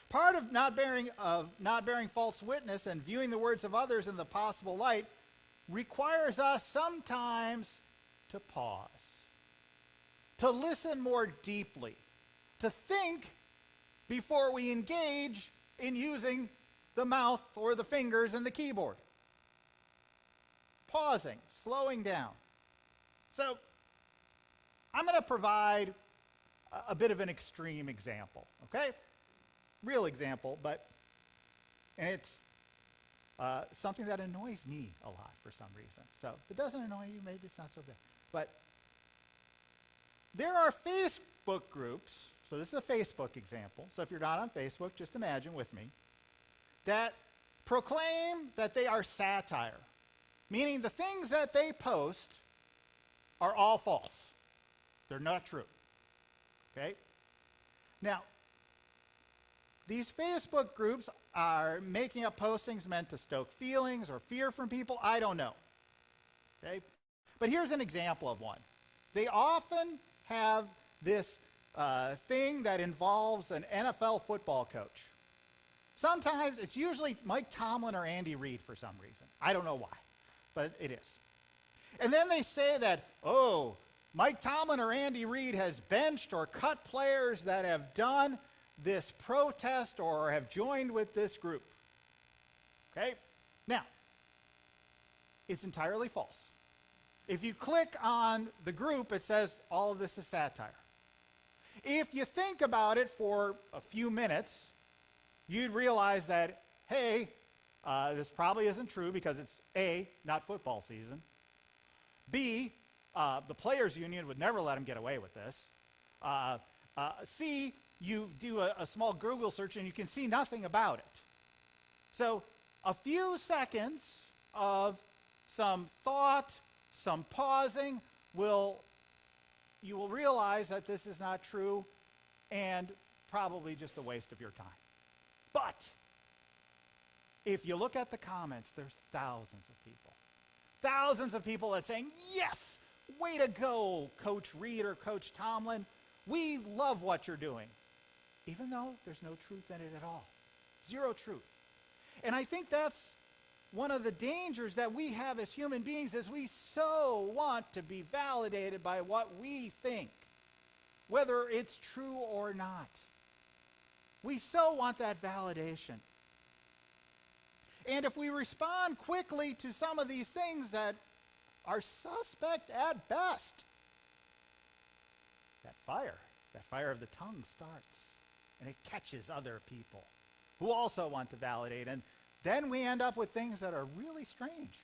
Part of not bearing false witness and viewing the words of others in the possible light requires us sometimes to pause, to listen more deeply, to think before we engage in using the mouth or the fingers and the keyboard. Pausing, slowing down. So, I'm going to provide a bit of an extreme example, okay? Real example, and it's something that annoys me a lot for some reason. So if it doesn't annoy you, maybe it's not so bad. But there are Facebook groups, so this is a Facebook example, so if you're not on Facebook, just imagine with me, that proclaim that they are satire, meaning the things that they post are all false. They're not true. Okay? Now, these Facebook groups are making up postings meant to stoke feelings or fear from people. I don't know. Okay? But here's an example of one. They often have this thing that involves an NFL football coach. Sometimes it's usually Mike Tomlin or Andy Reid for some reason. I don't know why, but it is. And then they say that, oh, Mike Tomlin or Andy Reid has benched or cut players that have done this protest or have joined with this group. Okay? Now, it's entirely false. If you click on the group, it says all of this is satire. If you think about it for a few minutes, you'd realize that, hey, this probably isn't true because it's A, not football season. B, the players union would never let them get away with this. C, you do a small Google search and you can see nothing about it. So a few seconds of some thought, some pausing, you will realize that this is not true and probably just a waste of your time. But if you look at the comments, there's thousands of people that saying, yes, way to go, Coach Reid or Coach Tomlin. We love what you're doing. Even though there's no truth in it at all. Zero truth. And I think that's one of the dangers that we have as human beings is we so want to be validated by what we think, whether it's true or not. We so want that validation. And if we respond quickly to some of these things that are suspect at best, that fire of the tongue starts, and it catches other people who also want to validate. And then we end up with things that are really strange.